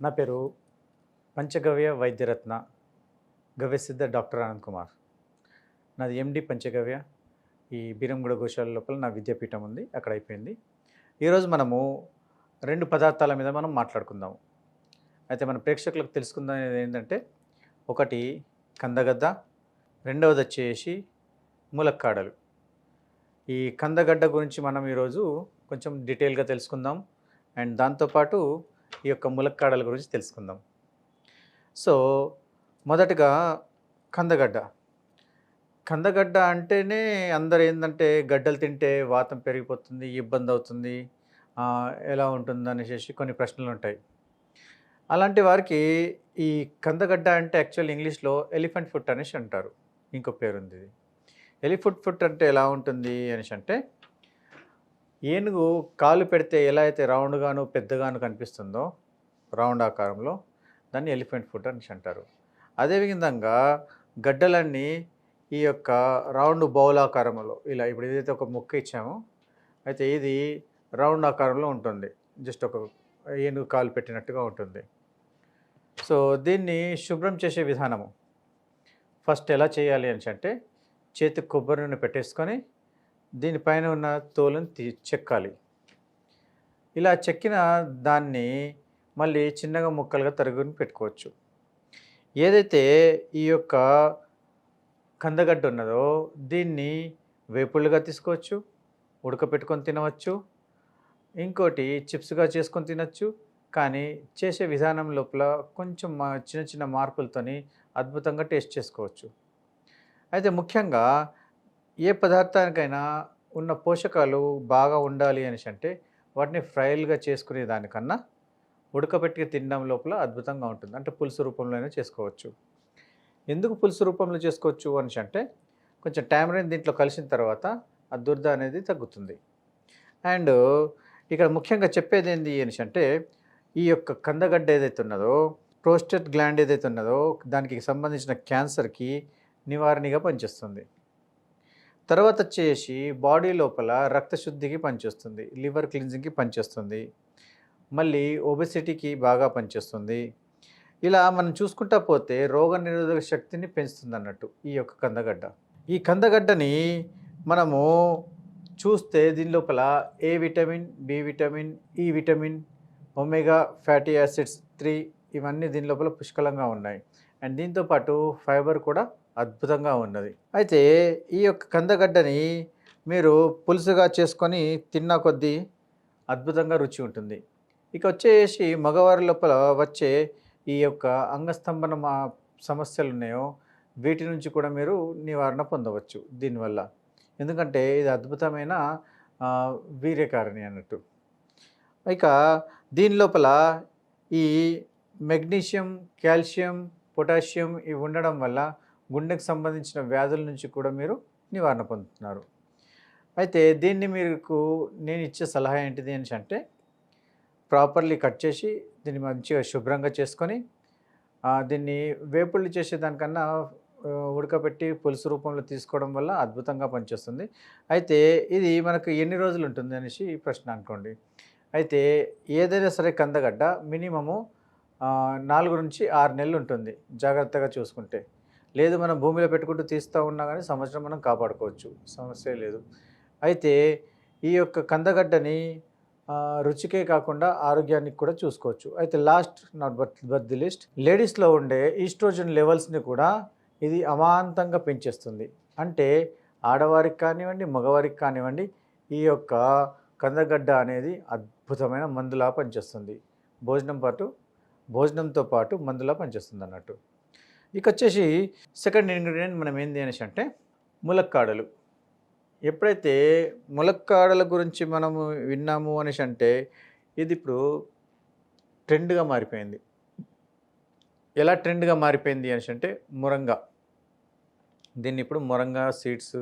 నా పేరు పంచగవ్య వైద్యరత్న గవ్యసిద్ధ డాక్టర్ ఆనంద్ కుమార్. నాది ఎండి పంచగవ్య. ఈ బీరంగూడ గోశాల లోపల నా విద్యాపీఠం ఉంది, అక్కడ అయిపోయింది. ఈరోజు మనము 2 పదార్థాల మీద మనం మాట్లాడుకుందాము. అయితే మన ప్రేక్షకులకు తెలుసుకుందాం ఏంటంటే, ఒకటి కందగడ్డ, రెండవది వచ్చేసి ములక్కాడలు. ఈ కందగడ్డ గురించి మనం ఈరోజు కొంచెం డీటెయిల్గా తెలుసుకుందాం. అండ్ దాంతోపాటు ఈ యొక్క ములక్కాడల గురించి తెలుసుకుందాం. సో మొదటగా కందగడ్డ. కందగడ్డ అంటేనే అందరు ఏంటంటే గడ్డలు తింటే వాతం పెరిగిపోతుంది, ఇబ్బంది అవుతుంది, ఎలా ఉంటుంది అనేసి కొన్ని ప్రశ్నలు ఉంటాయి. అలాంటి వారికి ఈ కందగడ్డ అంటే యాక్చువల్ ఇంగ్లీష్లో ఎలిఫెంట్ ఫుట్ అనేసి అంటారు. ఇంకో పేరు ఉంది ఇది. ఎలిఫెంట్ ఫుట్ అంటే ఎలా ఉంటుంది అనేసి అంటే, ఏనుగు కాలు పెడితే ఎలా అయితే రౌండ్గాను పెద్దగాను కనిపిస్తుందో రౌండ్ ఆకారంలో, దాన్ని ఎలిఫెంట్ ఫుట్ అనేసి అంటారు. అదేవిధంగా గడ్డలన్నీ ఈ యొక్క రౌండ్ బౌల్ ఆకారంలో, ఇలా ఇప్పుడు ఏదైతే ఒక ముక్క ఇచ్చామో అయితే ఇది రౌండ్ ఆకారంలో ఉంటుంది, జస్ట్ ఒక ఏనుగు కాలు పెట్టినట్టుగా ఉంటుంది. సో దీన్ని శుభ్రం చేసే విధానము ఫస్ట్ ఎలా చేయాలి అని అంటే, చేతికి కొబ్బరి నూనె పెట్టేసుకొని దీనిపైన ఉన్న తోలుని చెక్కాలి. ఇలా చెక్కిన దాన్ని మళ్ళీ చిన్నగా ముక్కలుగా తరుగుని పెట్టుకోవచ్చు. ఏదైతే ఈ యొక్క కందగడ్డ ఉన్నదో దీన్ని వేపుళ్ళుగా తీసుకోవచ్చు, ఉడకపెట్టుకొని తినవచ్చు, ఇంకోటి చిప్స్గా చేసుకొని తినచ్చు. కానీ చేసే విధానం లోపల కొంచెం చిన్న చిన్న మార్పులతోని అద్భుతంగా టేస్ట్ చేసుకోవచ్చు. అయితే ముఖ్యంగా ఏ పదార్థానికైనా ఉన్న పోషకాలు బాగా ఉండాలి అనేసి అంటే, వాటిని ఫ్రైలుగా చేసుకునే దానికన్నా ఉడకబెట్టి తినడం లోపల అద్భుతంగా ఉంటుంది. అంటే పులుసు రూపంలోనే చేసుకోవచ్చు. ఎందుకు పులుసు రూపంలో చేసుకోవచ్చు అనేసి అంటే, కొంచెం టామరిన్ దీంట్లో కలిసిన తర్వాత ఆ దురద అనేది తగ్గుతుంది. అండ్ ఇక్కడ ముఖ్యంగా చెప్పేది ఏంటి అనేసి అంటే, ఈ యొక్క కందగడ్డ ఏదైతే ఉన్నదో, ప్రోస్టేట్ గ్లాండ్ ఏదైతే ఉన్నదో దానికి సంబంధించిన క్యాన్సర్కి నివారణగా పనిచేస్తుంది. తర్వాత వచ్చేసి బాడీ లోపల రక్తశుద్ధికి పనిచేస్తుంది, లివర్ క్లీన్జింగ్కి పనిచేస్తుంది, మళ్ళీ ఒబెసిటీకి బాగా పనిచేస్తుంది. ఇలా మనం చూసుకుంటా పోతే రోగనిరోధక శక్తిని పెంచుతుంది అన్నట్టు ఈ యొక్క కందగడ్డ. ఈ కందగడ్డని మనము చూస్తే దీని లోపల ఏ విటమిన్, బి విటమిన్, ఈ విటమిన్, ఒమేగా ఫ్యాటీ యాసిడ్స్ 3 ఇవన్నీ దీని లోపల పుష్కలంగా ఉన్నాయి. అండ్ దీంతోపాటు ఫైబర్ కూడా అద్భుతంగా ఉన్నది. అయితే ఈ యొక్క కందగడ్డని మీరు పులుసుగా చేసుకొని తిన్న కొద్దీ అద్భుతంగా రుచి ఉంటుంది. ఇక వచ్చేసి మగవారి లోపల వచ్చే ఈ యొక్క అంగస్తంభన సమస్యలు ఉన్నాయో వీటి నుంచి కూడా మీరు నివారణ పొందవచ్చు దీనివల్ల. ఎందుకంటే ఇది అద్భుతమైన వీర్యకారిణి అన్నట్టు. ఇక దీని లోపల ఈ మెగ్నీషియం, కాల్షియం, పొటాషియం ఇవి ఉండడం వల్ల గుండెకు సంబంధించిన వ్యాధుల నుంచి కూడా మీరు నివారణ పొందుతున్నారు. అయితే దీన్ని మీకు నేను ఇచ్చే సలహా ఏంటిది అని అంటే, ప్రాపర్లీ కట్ చేసి దీన్ని మంచిగా శుభ్రంగా చేసుకొని దీన్ని వేపుళ్ళు చేసేదానికన్నా ఉడకబెట్టి పులుసు రూపంలో తీసుకోవడం వల్ల అద్భుతంగా పనిచేస్తుంది. అయితే ఇది మనకు ఎన్ని రోజులు ఉంటుంది అనేసి ప్రశ్న అనుకోండి. అయితే ఏదైనా సరే కందగడ్డ మినిమము 4 నుంచి 6 నెలలు ఉంటుంది జాగ్రత్తగా చూసుకుంటే. లేదు మనం భూమిలో పెట్టుకుంటూ తీస్తూ ఉన్నా కానీ సంవత్సరం మనం కాపాడుకోవచ్చు, సమస్య లేదు. అయితే ఈ యొక్క కందగడ్డని రుచికే కాకుండా ఆరోగ్యానికి కూడా చూసుకోవచ్చు. అయితే last not but the least, లేడీస్లో ఉండే ఈస్ట్రోజన్ లెవెల్స్ని కూడా ఇది అమాంతంగా పెంచేస్తుంది. అంటే ఆడవారికి కానివ్వండి, మగవారికి కానివ్వండి, ఈ యొక్క కందగడ్డ అనేది అద్భుతమైన మందులా పనిచేస్తుంది. భోజనంతో పాటు మందులా పనిచేస్తుంది అన్నట్టు. ఇక వచ్చేసి సెకండ్ ఇంగ్రీడియంట్ మనం ఏంది అనేసి అంటే ములక్కాడలు. ఎప్పుడైతే ములక్కాడల గురించి మనము విన్నాము అనేసి అంటే, ఇది ఇప్పుడు ట్రెండ్గా మారిపోయింది. ఎలా ట్రెండ్గా మారిపోయింది అనేసి అంటే, మురంగా. దీన్ని ఇప్పుడు మురంగా సీడ్స్,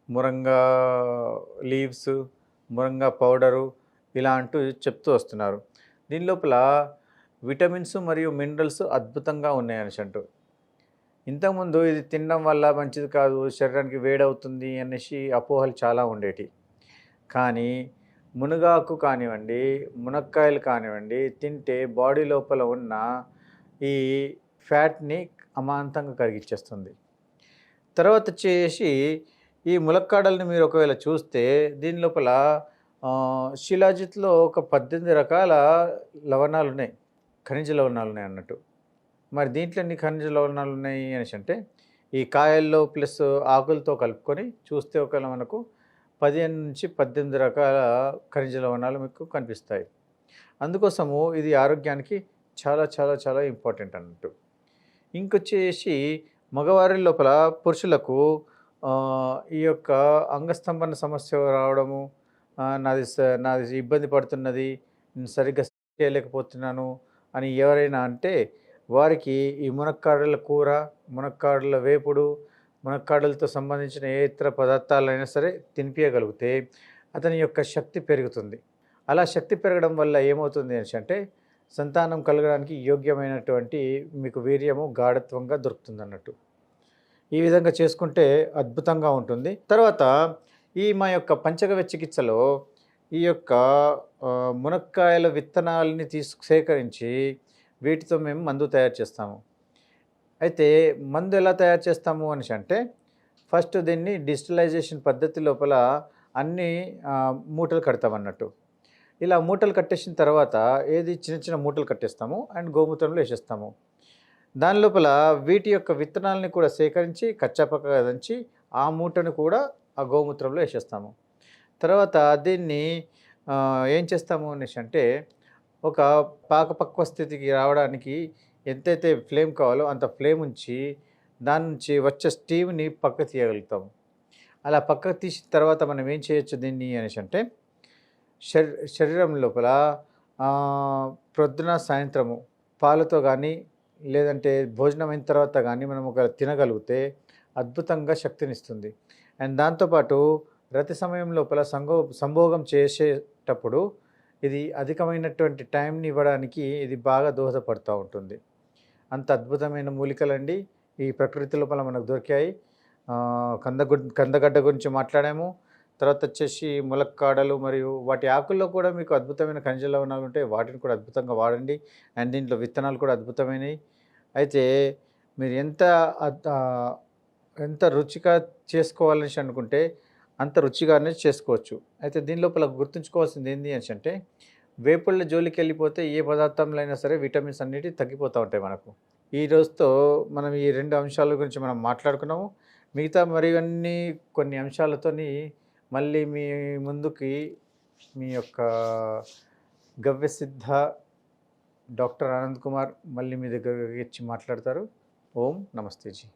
మురంగా లీవ్స్, మురంగా పౌడరు ఇలా అంటూ చెప్తూ వస్తున్నారు. దీని లోపల విటమిన్స్ మరియు మినరల్స్ అద్భుతంగా ఉన్నాయి అనేసి అంటూ. ఇంతకుముందు ఇది తినడం వల్ల మంచిది కాదు, శరీరానికి వేడవుతుంది అనేసి అపోహలు చాలా ఉండేటి. కానీ మునగాకు కానివ్వండి, మునక్కాయలు కానివ్వండి తింటే బాడీ లోపల ఉన్న ఈ ఫ్యాట్‌ని అమాంతంగా కరిగిచ్చేస్తుంది. తర్వాత వచ్చేసి ఈ ములక్కాడల్ని మీరు ఒకవేళ చూస్తే దీని లోపల శిలాజిత్‌లో ఒక 18 రకాల లవణాలున్నాయి. ఖనిజ లవణాలున్నాయి అన్నట్టు. మరి దీంట్లో ఎన్ని ఖనిజ లవణాలున్నాయి అనేసంటే ఈ కాయల్లో ప్లస్ ఆకులతో కలుపుకొని చూస్తే ఒకవేళ మనకు 15-18 రకాల ఖనిజ లవణాలు మీకు కనిపిస్తాయి. అందుకోసము ఇది ఆరోగ్యానికి చాలా చాలా చాలా ఇంపార్టెంట్ అన్నట్టు. ఇంకొచ్చేసి మగవారి లోపల పురుషులకు ఈ యొక్క అంగస్తంభన సమస్య రావడము, నాది ఇబ్బంది పడుతున్నది, నేను సరిగ్గా చేయలేకపోతున్నాను అని ఎవరైనా అంటే వారికి ఈ మునక్కాడల కూర, మునక్కాడల వేపుడు, మునక్కాడలతో సంబంధించిన ఏ ఇతర పదార్థాలైనా సరే తినిపియగలిగితే అతని యొక్క శక్తి పెరుగుతుంది. అలా శక్తి పెరగడం వల్ల ఏమవుతుంది అంటే సంతానం కలగడానికి యోగ్యమైనటువంటి మీకు వీర్యము గాఢత్వంగా దొరుకుతుంది అన్నట్టు. ఈ విధంగా చేసుకుంటే అద్భుతంగా ఉంటుంది. తర్వాత మా యొక్క పంచగవ్య చికిత్సలో ఈ యొక్క మునక్కాయల విత్తనాలని సేకరించి వీటితో మేము మందు తయారు చేస్తాము. అయితే మందు ఎలా తయారు చేస్తాము అంటే ఫస్ట్ దీన్ని డిజిటలైజేషన్ పద్ధతి లోపల అన్ని మూటలు కడతామన్నట్టు. ఇలా మూటలు కట్టేసిన తర్వాత చిన్న చిన్న మూటలు కట్టేస్తాము అండ్ గోమూత్రంలో వేసేస్తాము. దాని లోపల వీటి యొక్క విత్తనాలని కూడా సేకరించి కచ్చాపక్కగా దంచి ఆ మూటను కూడా ఆ గోమూత్రంలో వేసేస్తాము. తర్వాత దీన్ని ఏం చేస్తాము అంటే ఒక పాకపక్వ స్థితికి రావడానికి ఎంతైతే ఫ్లేమ్ కావాలో అంత ఫ్లేమ్ ఉంచి దాని నుంచి వచ్చే స్టీమ్ని పక్కకు తీయగలుగుతాము. అలా పక్కకు తీసిన తర్వాత మనం ఏం చేయొచ్చు దీన్ని అంటే శరీరం లోపల ప్రొద్దున సాయంత్రము పాలతో కానీ లేదంటే భోజనం అయిన తర్వాత కానీ మనం ఒక తినగలిగితే అద్భుతంగా శక్తినిస్తుంది. అండ్ దాంతోపాటు రతి సమయం లోపల సంభోగం చేసేటప్పుడు ఇది అధికమైనటువంటి టైంని ఇవ్వడానికి ఇది బాగా దోహదపడుతూ ఉంటుంది. అంత అద్భుతమైన మూలికలండి ఈ ప్రకృతి లోపల మనకు దొరికాయి. కందగడ్డ గురించి మాట్లాడాము. తర్వాత వచ్చేసి ములక్కాడలు మరియు వాటి ఆకుల్లో కూడా మీకు అద్భుతమైన ఖనిజ లవణాలు ఉంటాయి. వాటిని కూడా అద్భుతంగా వాడండి. అండ్ దీంట్లో విత్తనాలు కూడా అద్భుతమైనవి. అయితే మీరు ఎంత రుచిగా చేసుకోవాలని అనుకుంటే అంత రుచిగానే చేసుకోవచ్చు. అయితే దీని లోపల గుర్తుంచుకోవాల్సింది ఏంటి అంటే వేపుళ్ళ జోలికి వెళ్ళిపోతే ఏ పదార్థంలో అయినా సరే విటమిన్స్ అన్నిటి తగ్గిపోతూ ఉంటాయి మనకు. ఈ రోజుతో మనం ఈ 2 అంశాల గురించి మనం మాట్లాడుకున్నాము. మిగతా మరివన్నీ కొన్ని అంశాలతోని మళ్ళీ మీ ముందుకి మీ యొక్క గవ్యసిద్ధ డాక్టర్ ఆనంద్ కుమార్ మళ్ళీ మీ దగ్గరికి వచ్చి మాట్లాడతారు. ఓం నమస్తేజీ.